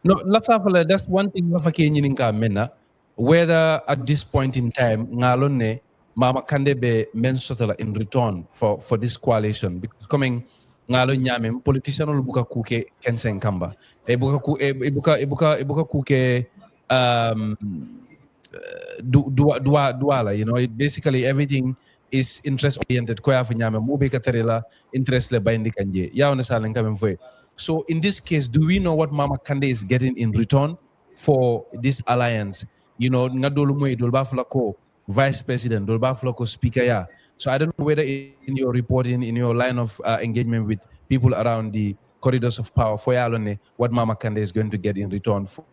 No, that's one thing lafake nyininka mena. Whether at this point in time, ngalone Mama Kande be men sotala in return for this coalition because coming ngalo nyame politician ol buka kuke kensen kamba. E buka kuke um duala, you know, basically everything is interest oriented ko ya nyame mo be katerela interest le bindi kanje ya on salen kamen fwe. So in this case, do we know what Mama Kande is getting in return for this alliance? You know, ngadolu mo idol ko vice president, dol ko speaker ya. So I don't know whether in your reporting, in your line of engagement with people around the corridors of power for Yalone, what Mama Kande is going to get in return for.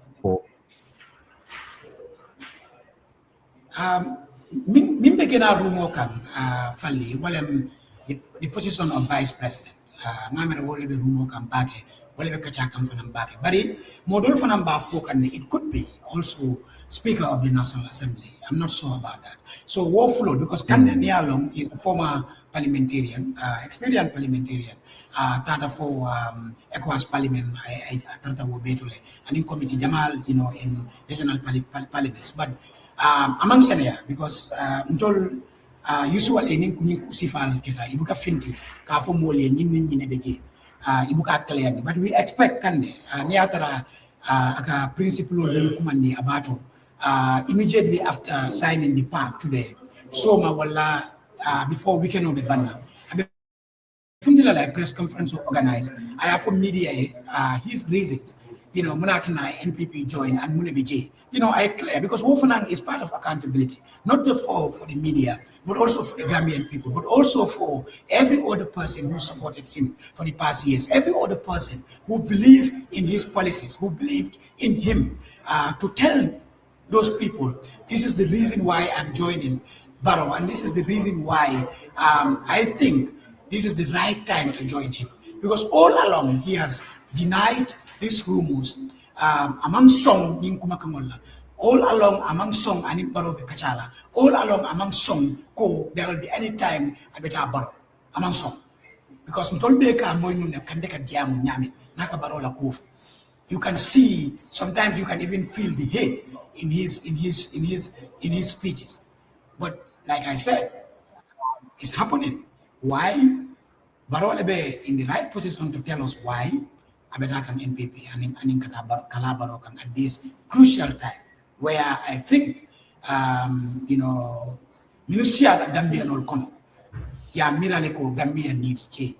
Min begina rumo kam falli walem the position of vice president. Ngamere wole be rumo kam bake wole be kacha kam fanam bake. Bari modol fanam ba fokan it could be also speaker of the National Assembly. I'm not sure about that. So war flow because Kande Nialong is a former parliamentarian, experienced parliamentarian. Tata for ECOWAS parliament, I Tata wo betule, and in committee Jamal, you know, in regional parliaments. But among senior because usual usually ning kuning kusifal kita ibuka finti ka fo mole nyin beje ibuka clear but we expect kande ni atara aka principle lelu kumandi abato immediately after signing the pact today so ma wala before weekend of the banner Fundila like press conference organized. I have for media his reasons. You know, Munatina NPP join and Munebije. You know, I clear because Wofanang is part of accountability, not just for the media, but also for the Gambian people, but also for every other person who supported him for the past years, every other person who believed in his policies, who believed in him, to tell those people, this is the reason why I'm joining Barrow, and this is the reason why I think this is the right time to join him. Because all along he has denied these rumors among some in Kumakamola, all along among some and in Barrow Kachala, all along among some ko there will be any time a better Barrow among some. Because Mtolbeka Moinuna Kandeka Diamu Nyami, Naka Barola Kuf. You can see sometimes you can even feel the hate in his speeches. But like I said, it's happening. Why? Barolebe in the right position to tell us why Abetakam NPP and in Kalabarokam at this crucial time where I think you know Minusia that Gambian will come. Yeah, Miraleko Gambian needs change.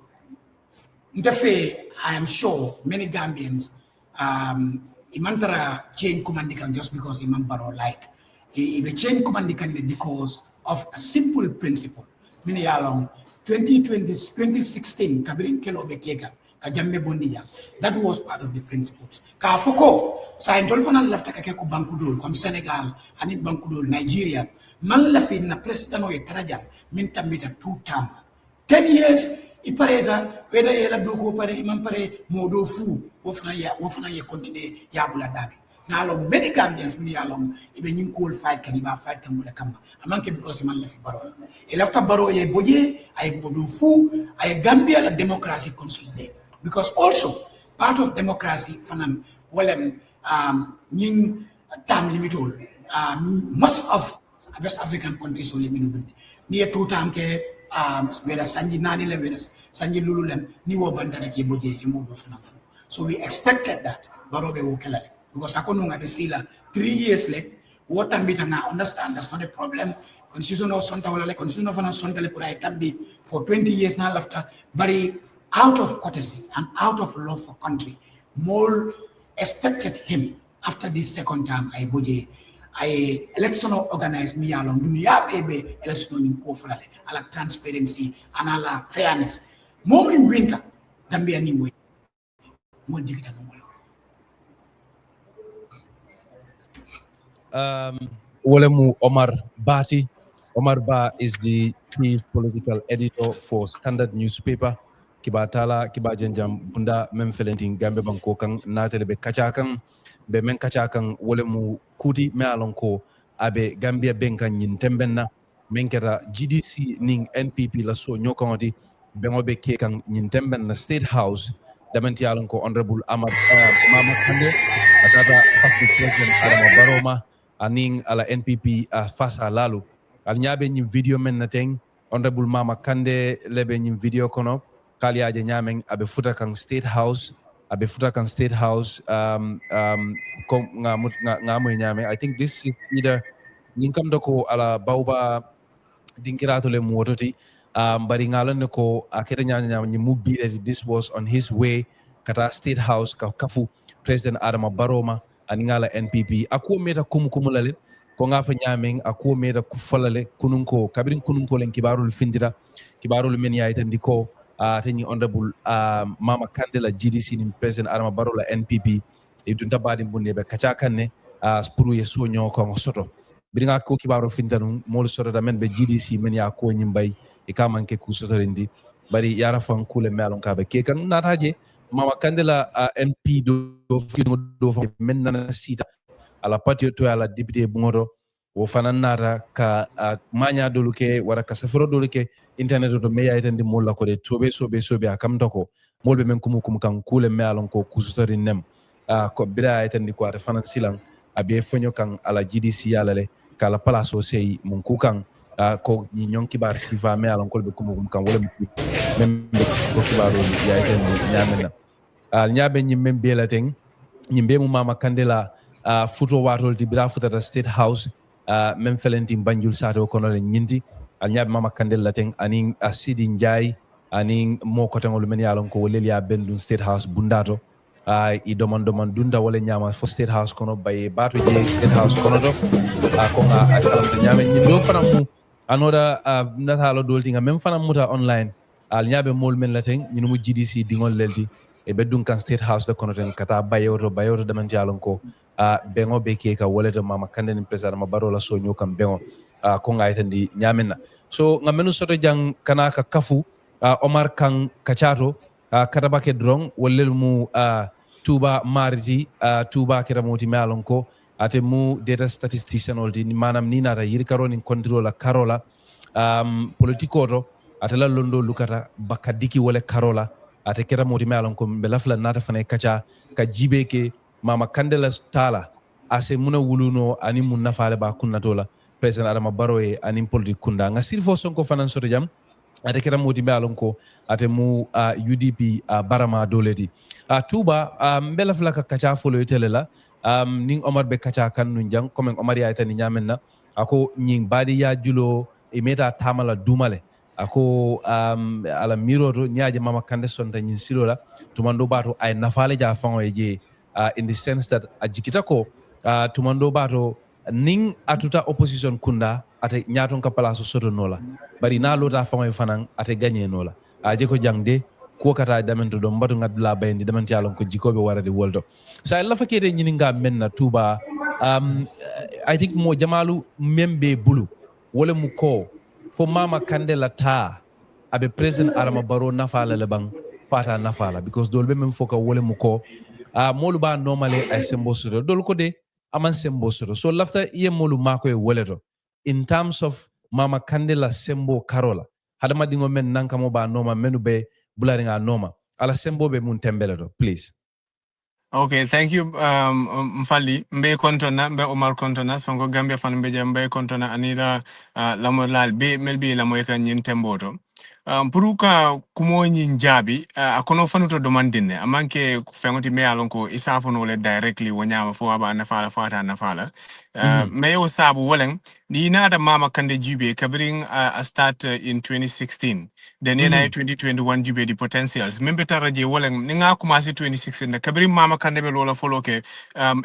I am sure many Gambians Imantara change commandikan just because Imam Baro like he change commandikan because of a simple principle. Many along 2016 kabirin kelo bekega kajambe bondiya that was part of the principles ka foko sa intol fana lafta ka ko bankudol comme Senegal ani bankudol Nigeria man la fi na president o taraja min tambita 2 term 10 years ipareda weda yela doko pare imam pare modo fu wofna ya continue ya bula dabi nalo many Gambians mi along ibe nyin cool fight kan iba fight kan wala kamba amanke because man la fi baro e lafta baro ye boje ay modo fu ay Gambia la democracy consolidate because also part of democracy fanam walem nyin time limitol most of West African countries only minu bindi ni e tutam ke whether sanji nani le whether sanji lulu lem ni wo bandara ke boje e modo fanam fu so we expected that baro be wo kelale because akonunga be sila 3 years late what am bitanga understand that's not a problem constitution of sonta wala constitution of sonta le pura tabbi for 20 years now after but out of courtesy and out of love for country more expected him after this second time I boje I election organized me along dunia bebe election in ko falale ala transparency and ala fairness more in winter Gambia ni mo mo dikita no Wolemu Omar Bati. Omar Bah is the chief political editor for Standard newspaper. Kibatala kibajenjam bunda memfelenting Gambia banko kan natele be kachakan be men kachakan wolemu kuti me alonko abe Gambia benkan nyin tembenna menkera GDC ning NPP la so nyokonti bengobe ke kan nyin tembenna State House damanti alonko honorable Mama Kande atata kafu president Adama Baroma aning ala NPP fasa lalu al nyabe nyim video men na teng honorable Mama Kande lebe nyim video kono kali aje nyamen abe futa kan State House kom nga mo nyame. I think this is either ninkam doko ala bauba dinkirato le mototi bari ngalon ko akete nyanya mubi this was on his way kata State House kafu president Adama Baroma ani ngala NPP ako meta kumulale ko nga fa nyamen ako meta ku falale kununko kabirin kununko len kibarul findira kibarul men yaitandi ko tani honorable Mama Kandela GDC ni president Adama Barrow NPP e dunta badi bunde be kacha kanne pour ye soño ko soto biringa ko kibaro fintanu mol soto da men be GDC men ya ko nyimbay e ka manke ku soto rendi bari yara fan kule melon ka be ke kan nataje Mama Kandela MP do men nana sita ala patio to ala député bungoto wo fanan nata ka manya doluke wara ka safaro doluke internet to me yaytande molla ko de sobe akam doko molbe men kumu kan kule me alon ko kusutori nem ko bira yaytande ko ata fanan silang abe fonyo kan ala GDC yalale kala place o sey mun kukan ko ni nyonki bar sifa me alon ko be kumu kan wala mem ko kibaro yaytande nyamena nyaabe nyim mem belaten nyimbe mu Mama Kandela futo watol ti bira futata State House même felenti Banjul sato kono le nyinti al nyaabe Mama Kandela ten aning Sidi Njai aning mo ko tangol men yalon ko wolel ya bendun State House bundato i domando man dunda wala nyama fo State House kono baye bato je State House kono do ko nga akalam to nyame nyindo fanam mu anoda natalo doltinga même fanam muta online al nyaabe mol men laten nyinu mu GDC dingol lelti e beddun kan State House de kono ten kata bayoto daman jalon ko bengo be ke ka woleta Mama Kande ni president ma barola soño kam bengo ko ngaytandi nyamenna so ngamenu soto jang kana ka kafu Omar kan kachato katabake drong wolel mu tuba marji tuba kera moti malon ko ate mu data statistician oldi manam ni nata yiri karoni control karola politiko to atala londo lukata bakadiki wala karola ate kera moti malon ko be lafla nata fane kacha ka jibe ke Mama Kandela tala ase muna wuluno ani mun nafale ba kunnatola president Adama Barrow e ani politique kunda nga sirfo sonko fanan soto jam ate kera moti malon ko ate mu UDP barama doleti tuba mbela fla ka kacha folo telela ning Omar be kacha kan nun jang comme Omar ya tani nyamenna ako nying badi ya julo e meta tamala dumale ako ala miroto nyaaje Mama Kande sonta nyin silola tumando bato ay nafale ja fango je in the sense that ajikita ko tumando bato ning atuta opposition kunda ate nyaton ka palaso soto nola bari na lota fango fanan ate gagné nola aje ko jangde ko kata damento do mbatu ngadula bayndi damanti alon ko jikobe warade woldo sa la fakede nyininga menna tuba I think mo jamalu membe bulu wala mu ko fo Mama Kandela ta abe president Adama Barrow nafala le bang fata nafala because dolbe mem foka wole mu ko molu ba normally ay sembo soto dol ko de aman sembo soto so lafta ye molu mako e woleto in terms of Mama Kandela sembo karola hadama dingo men nanka mo ba noma menu be bulari nga noma ala sembo be mun tembeleto please. Okay, thank you, Mfali. Mbe kontona, mbe Omar kontona, songo Gambia fan mbe kontona anira lamo lal be melbi lamo eka nyin temboto. Puruka kumo nyin jabi, akono fanuto domandine, amanke fengoti me alonko isafono le directly wanyama fo aba nafala fata nafala. Me o sabu woleng, ni nada Mama Kande jube kabiring a start in 2016. Then in 2021 jube di potentials. Membe taraje woleng, ninga kumasi 2016, kabiring Mama Kande be lola follow ke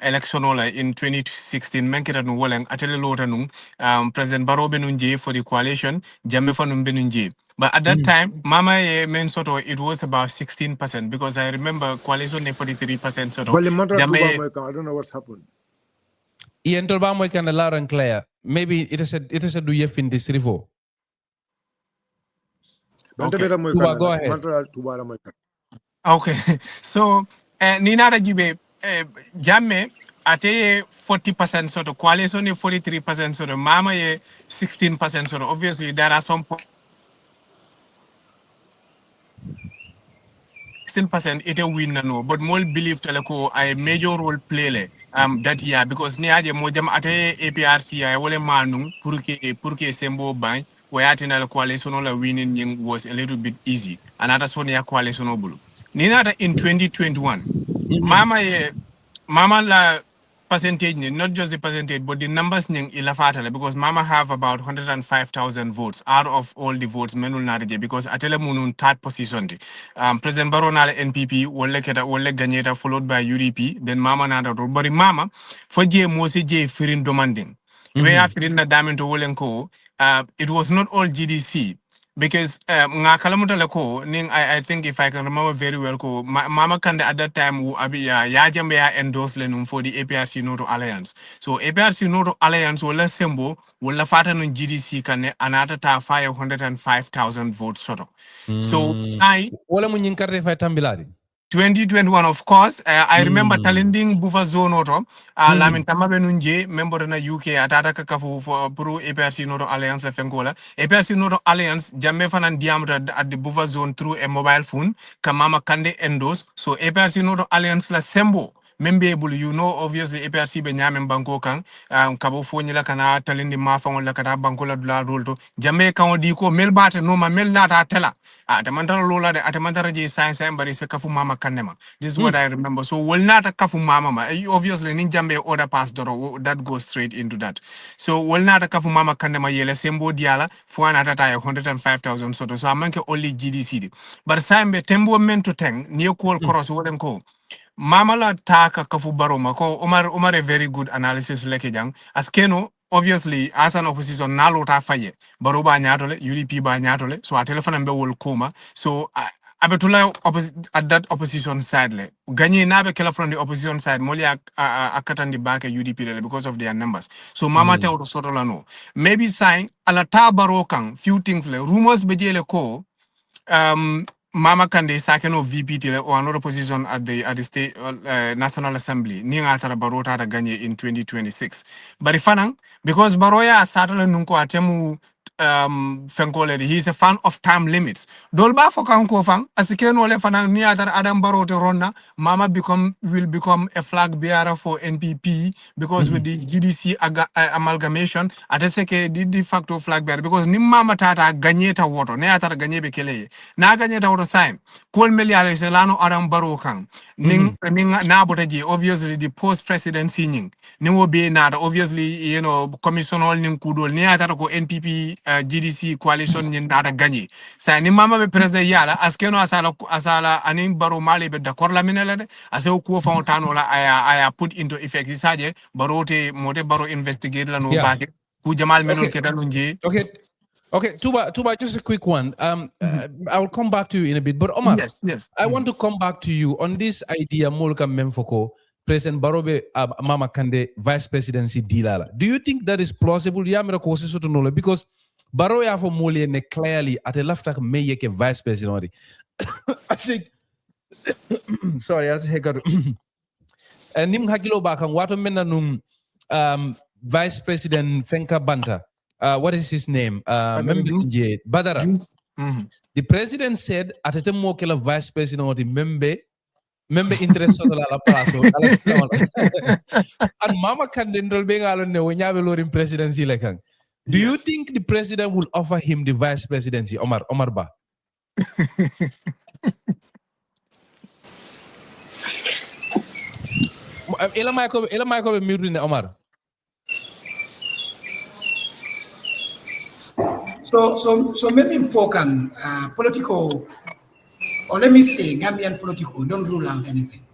election ola in 2016 menkita no woleng atele lota nung President Barrow benunje for the coalition, jamme fanum benunje. But at that time, Mama men soto it was about 16% because I remember coalition 43% soto. Well, I don't know what's happened. Ian Tolbamo can loud and clear. Maybe it is a do you fin this rivo. Okay. Tuba, go ahead. Okay. So Ninara Jibe Jamme ate 40% sort of coalition 43% sort of Mama 16% sort of obviously there are some 16% it a win no, but more believe teleko a major role play le that year because ni aje mojam ate APRC I wole manung pour que sembo bang where the coalition or winning was a little bit easy. Another Sonia coalition obulu. Nina in 2021. Mama la percentage, not just the percentage, but the numbers because Mama have about 105,000 votes out of all the votes menul narije because atele munun third position. President Baronal NPP wole ganyeta followed by UDP, then Mama nada but Mama for J Mosi J Firin demanding. We have Firin na damin to Wolenko. It was not all GDC because nga kalamuta lako ning I think if I can remember very well ko Mama Kande at that time who abi ya jambe ya endorse lenum for the APRC Noto Alliance. So APRC Noto Alliance wala sembo wala fata nun GDC kane anata ta 505,000 votes soto. So sai wala mu nyinkarte fa tambilari 2021, of course. I remember talending Bufa Zone Auto, Lamin Tamabe Nunje, member na UK, Atata Kakafu for Pro APRC Noto Alliance Fengola. APRC Noto Alliance, Jamefan and diameter at the Bufa Zone through a mobile phone, Kamama Kande Endos. So APRC Noto Alliance la Sembo. Membeable, you know, obviously APRC Benyamin Banko Kang, Cabo Fonila Kana, Talindi Mafang la Kata Bankola Dula Rolto, Jamaica Diko, Melbate, no Melnata Tella, Atamantara Lola, the Atamantara Science, but it's a Kafu Mama Kanema. This is what I remember. So, will not a Kafu Mama, obviously, Ninjambe order pass Doro, that goes straight into that. So, will not a Kafu Mama Kanema Yele Sembo Diala, for an atata 105,000 soto. So, I manke only GDC. But Sambe Tembo meant to tang, near call cross, what them call. Mama la taka kafu baroma ko Omar a very good analysis leke jang askeno obviously as an opposition nalo ta faye baroba nyatole UDP ba nyatole so a telephone be wol koma so abetula at that opposition side le ganye nabe kela from the opposition side moli akatandi back UDP because of their numbers so mama te auto soto la no maybe sign ala ta barokang few things le rumors bejele ko Mama Kande Sakeno VP or another position at the state National Assembly. Ninga Tara Barota Ganye in 2026. But if because Baroya Saturday Nunko Atemu Fenkole, he's a fan of time limits. Dolba for Kanko Fang, as a Ken Ole Fanang near Adam Barote Ronna, Mama will become a flag bearer for NPP because with the GDC amalgamation, Ateseke did de facto flag bearer because Nimama Tata Ganyeta water, Neatara Ganyebe Kele, Naganyeta water sign, Kol Meliale Selano Adam Barokang, Ning Nabotaji, obviously the post presidency Ning, Ningo be nada, obviously, you know, commissioner Ning Kudo, Neatako NPP. GDC coalition ni nada gagné sa ni mama be president yala askeno asala anin baro mali be d'accord la minele ase ko fontano la aya put into effect isaje barote mode baro investigate la no baake ku jamal menol ke dalunje okay Tuba just a quick one I will come back to you in a bit but Omar yes I want to come back to you on this idea molka memfoko President Barobe Mama Kande vice presidency dilala do you think that is plausible yamira ko so to know because Baro ya for Moli ne clearly at a left may ke vice president. I think sorry, I'll say and nim hakilo bakang wato menanum vice president Fenka Banta. What is his name? Badara. The president said at a more killer vice president or the member interest of la paso. And Mama Kandendol being alone when you have a presidency like do you think the president will offer him the vice presidency, Omar Bah? Omar. So maybe focus political, or let me say Gambian political don't rule out anything.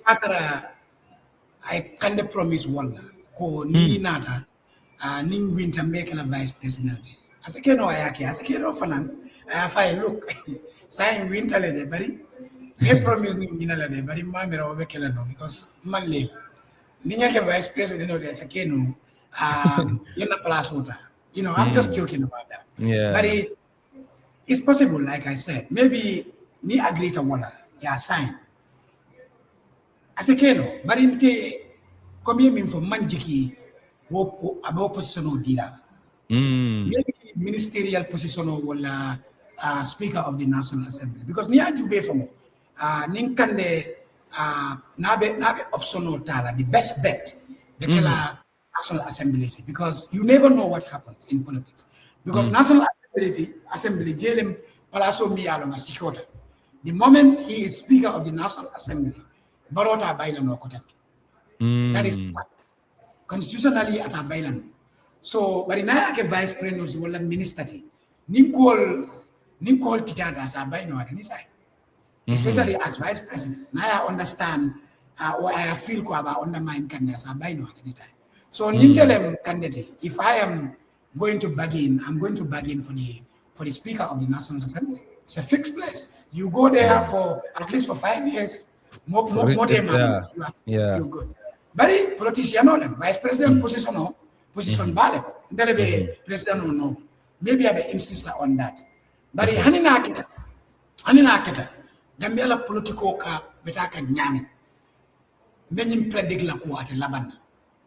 After I can't promise one ko ni nata ning winter make a vice president. As a keno ayake, as a keno fanan, I look, sign winter lady, buddy. They promise me dinner lady, but in my mirror over no because man live. Ninga vice president of the Sakeno, Yena Palasuta. You know, I'm just joking about that. Yeah. But it's possible, like I said. Maybe me agree to one, yeah, sign. As a keno, but in the coming from Manjiki, about position of Dila. Maybe ministerial position or Speaker of the National Assembly. Because niya jube famo, ninkande nabe optional tala, the best bet, the National Assembly. Because you never know what happens in politics. Because National Assembly, JLM Palaso Miyalo Sikota. The moment he is Speaker of the National Assembly, Barota Bailan Okotak. That is fact. Constitutionally at a Bailan. So, but in a vice president, you will have minister. Ninkol Tijada as a Baino at any time. Especially as vice president. Now I understand or I feel about undermine candidates as a Baino at any time. So, Nintelem candidate, if I am going to bargain, I'm going to bargain for the Speaker of the National Assembly. It's a fixed place. You go there for at least for 5 years. More time, you're good. But politician, vice president position bale. President no. Maybe I will insist on that. But Hanina Kita, Gambia political ka betaka nyami. Benin predict la ko at Laban.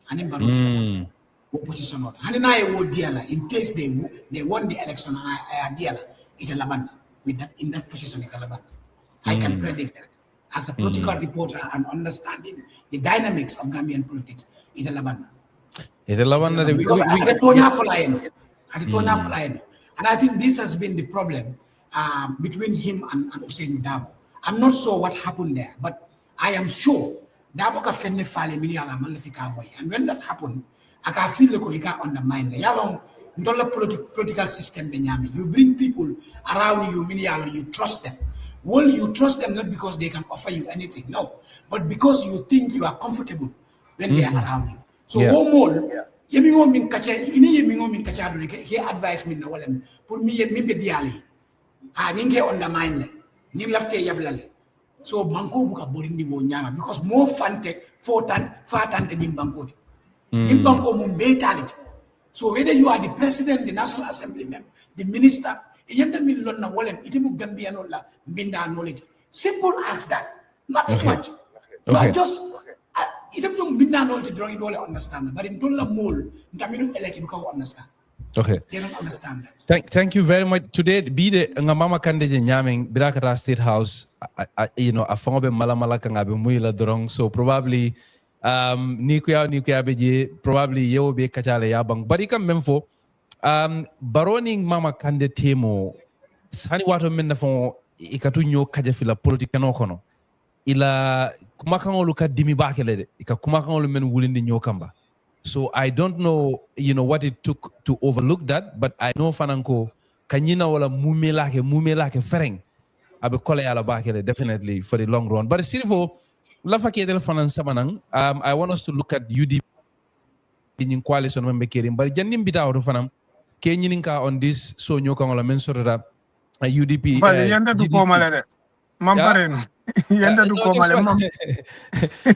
Hanin baruti opposition not. Hanina e wo diala in case they won the election and diala is a Laban with that in that position in Laban. I can predict that. As a political reporter and understanding the dynamics of Gambian politics, is a Laban. Because and I think this has been the problem between him and Hussein Dabo. I'm not sure what happened there, but I am sure Dabo ka fenne fale miniala malefika boy. And when that happened, I can feel like he got undermined. Yalong ndola political system benyami. You bring people around you miniala, you trust them. Well, you trust them not because they can offer you anything, no, but because you think you are comfortable when they are around you. So, yemingo min kacha ini yemingo min kacha do ke advice min na wala pour mi min be diali ha ninge undermine ni lafte yablale so banko buka borindi bo nyama because more fante fatante nim banko nim banko mum betality. So whether you are the president, the National Assembly member, the minister, yenda min lon na wala itimu Gambian la binda knowledge, simple as that, nothing much. You are just item yung binanol the drawing all understand, but in Tola Mole, Tamino elect you can understand. Okay. They don't understand that. Thank you very much. Today, be the Mama Kande Nyaming, Birakata State House, you know, a fongabe malamalaka ngabe muila drong. So probably Nikuya Beji, probably Yo be Kachale Yabang. But ikam memfo baroning Mama Kande Temo, Sani Water Menafon Ikatunyo Kajafila Politikano Kono. Ila kumakang luka dimi bakele ika kumakang men wulindi nyokamba. So I don't know, you know, what it took to overlook that, but I know fananko kanyina wala mumelake fereng abe kole ala bakele definitely for the long run. But sirifo lafa kedel fanan samanang I want us to look at UDP in coalition member kerim but jannim bitaw do fanam kenyininka on this so nyokang wala men sorata UDP yanda du ko malade mampareno yanda du ko male mam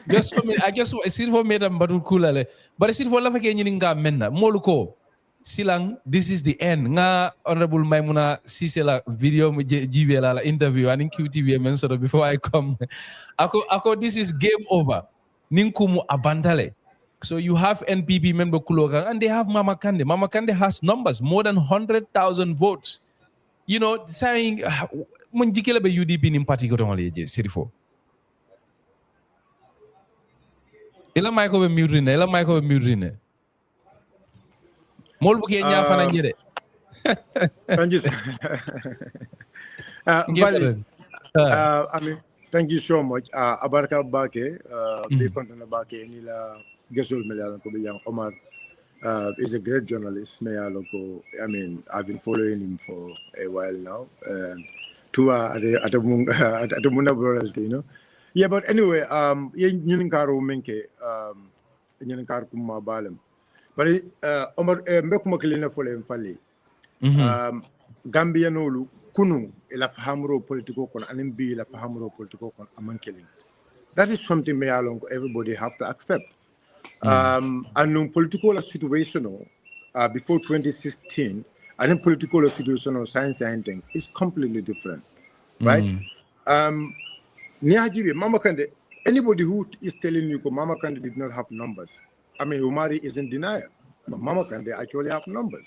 just for me I guess sirifo medam badul kulale but sirifo lafa kenyininka menna moluko silang this is the end nga honorable Maimuna Sisela video jibe la interview and in QTV men sort of before I come ako this is game over ninkumu abandale. So you have NPP member Kuloga and they have Mama Kande has numbers more than 100,000 votes, you know, saying munjikela be UDP in particular only sirifo ela maiko be murine Mol buke nya fana njere. Thank you. I mean, thank you so much. Abarka Bake, be content Bake nila Gesul Melalan ko biyang Omar is a great journalist. I mean, I've been following him for a while now. Atamuna royalty, you know. Yeah, but anyway, yun karo menke yun karo kumabalam. But Omar mbekuma kilina fole mfali. Gambia nolu kunu ila fahamro politiko kon animbi ila fahamro politiko kon amankeling. That is something me along everybody have to accept. And political situation before 2016, and in political situation of science and thing is completely different, right? Niajibe Mama Kande, anybody who is telling you Mama Kande did not have numbers. I mean, Umari is in denial, but Mama Kande actually have numbers.